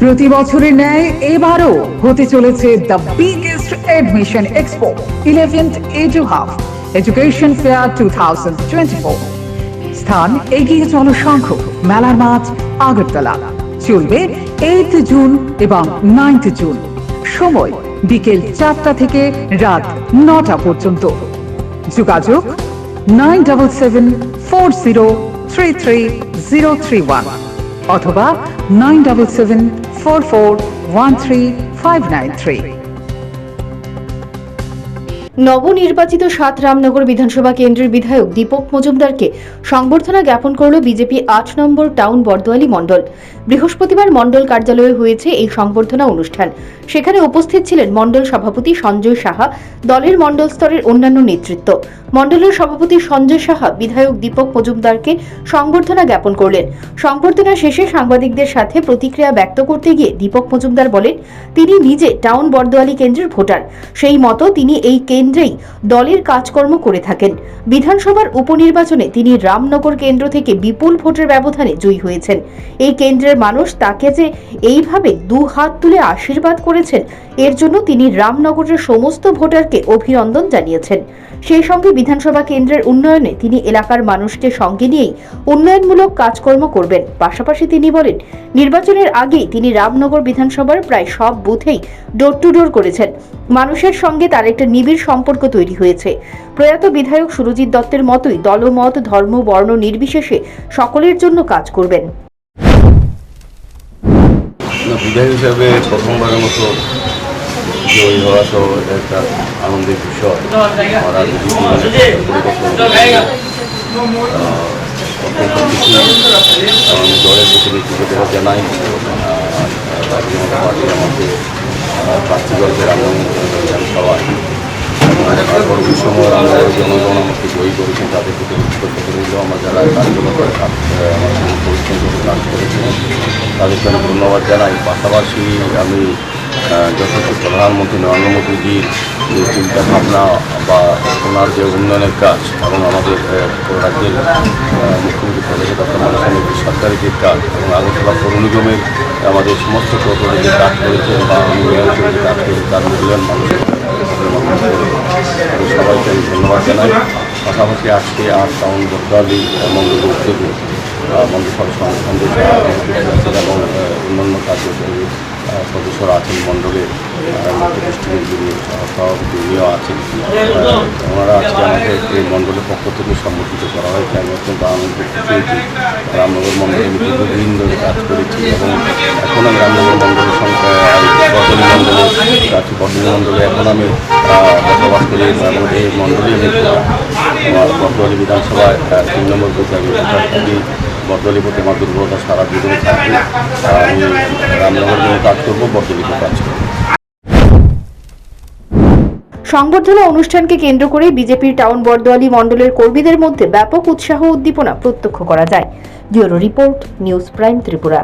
প্রতি বছরের ন্যায় এবারও হতে চলেছে the biggest admission expo 11th edu hub education fair 2024। স্থান এগিয়ে চলো সংঘ, মেলার মাঠ, আগরতলা। চলবে 8 জুন এবং 9 জুন। সময় বিকেল 4টা থেকে রাত 9টা পর্যন্ত। যোগাযোগ 9774033031 অথবা 9774413593। নবনির্বাচিত 7 রামনগর বিধানসভা কেন্দ্রের বিধায়ক দীপক মজুমদারকে সংবর্ধনা জ্ঞাপন করল বিজেপি 8 নম্বর টাউন বরদোয়ালি মণ্ডল। বৃহস্পতিবার মণ্ডল কার্যালয়ে হয়েছে এই সংবর্ধনা অনুষ্ঠান। সেখানে উপস্থিত ছিলেন মণ্ডল সভাপতি সঞ্জয় সাহা, দলের মণ্ডল স্তরের অন্যান্য নেতৃত্ব। মণ্ডলের সভাপতি সঞ্জয় সাহা বিধায়ক দীপক মজুমদারকে সংবর্ধনা জ্ঞাপন করলেন। সংবর্ধনা শেষে সাংবাদিকদের সাথে প্রতিক্রিয়া ব্যক্ত করতে গিয়ে দীপক মজুমদার বলেন, তিনি নিজে টাউন বরদোয়ালি কেন্দ্রের ভোটার। সেই মতো তিনি এই কেন্দ্রেই দলের কাজকর্ম করে থাকেন। বিধানসভার উপনির্বাচনে তিনি রামনগর কেন্দ্র থেকে বিপুল ভোটের ব্যবধানে জয়ী হয়েছেন। এই কেন্দ্রের মানুষ তাকে যে এইভাবে 2 হাত তুলে আশীর্বাদ করেছেন, এর জন্য তিনি রামনগরের সমস্ত ভোটারকে অভিনন্দন জানিয়েছেন। সেই সঙ্গে বিধানসভা কেন্দ্রের উন্নয়নে তিনি এলাকার মানুষকে সঙ্গে নিয়েই উন্নয়নমূলক কাজকর্ম করবেন। পাশাপাশি তিনি বলেন, নির্বাচনের আগেই তিনি রামনগর বিধানসভার প্রায় সব বুথেই ডোর টু ডোর করেছেন। মানুষের সঙ্গে তার একটা নিবিড় সম্পর্ক তৈরি হয়েছে। প্রয়াত বিধায়ক সুরজিৎ দত্তের মতোই দলমত, ধর্ম, বর্ণ নির্বিশেষে সকলের জন্য কাজ করবেন। বিধায়ক হিসাবে প্রথমবারের মতো জয়ী হওয়া তো একটা আনন্দের বিষয়। আমার আমি দলের প্রতি কৃতজ্ঞতা জানাই। পার্টি আমাকে প্রার্থী দলকে বিধানসভায় পরবর্তী সময় আমরা জনগণ আমাকে জয়ী করেছেন, তাদের প্রতি কৃতজ্ঞতা রইল। আমার যারা কার্যকর্তা আমার সঙ্গে পরিশ্রম করে কাজ করেছেন তাদেরকে আমি ধন্যবাদ জানাই। পাশাপাশি আমি যথেষ্ট প্রধানমন্ত্রী নরেন্দ্র মোদীজির যে চিন্তা ভাবনা বা ওনার যে উন্নয়নের কাজ এবং আমাদের রাজ্যের মুখ্যমন্ত্রী প্রফেসর ডক্টর মাননীয় সরকারের যে কাজ এবং আগরতলা পৌর নিগমের আমাদের সমস্ত প্রকল্পে যে কাজ করেছেন বা আমি যে কাজ করেছি তার মূল্যায়ন মানুষের সবাইকে আমি ধন্যবাদ জানাই। পাশাপাশি আজকে 8 টাউন বরদোয়ালি মণ্ডলের উদ্যোগে মন্ডল সন্দেশ এবং অন্যান্য কার্যকরী সদস্যরা আছেন মণ্ডলের ডিস্ট্রিক্টের যিনি সভাপতি উনিও আছেন। ওনারা আজকে আমাদের এই মণ্ডলের পক্ষ থেকে সম্বোধিত করা হয়েছে। আমি অত্যন্ত আনন্দিত হয়েছি। রামনগর মণ্ডলে আমি দীর্ঘদিন ধরে কাজ করেছি এবং এখন আমি রামনগর মণ্ডলের সঙ্গে বদলি মণ্ডলে আছি। বদলি মণ্ডলে এখন আমি বসবাস করি এবং এই মণ্ডলেই আমি আমার বরদোয়ালি বিধানসভায় 3 নম্বর বুথে আমি ভোটার থাকি। বরদোয়ালি প্রতি আমার দুর্বলতা সারা জীবনে থাকবে। আমি রামনগর জন্য কাজ করবো, বরদোয়ালিতে কাজ করবো। সংবর্ধনা অনুষ্ঠানকে কেন্দ্র করে বিজেপির টাউন বরদোয়ালি মণ্ডলের কর্মীদের মধ্যে ব্যাপক উৎসাহ উদ্দীপনা প্রত্যক্ষ করা যায়। Bureau report, news prime Tripura.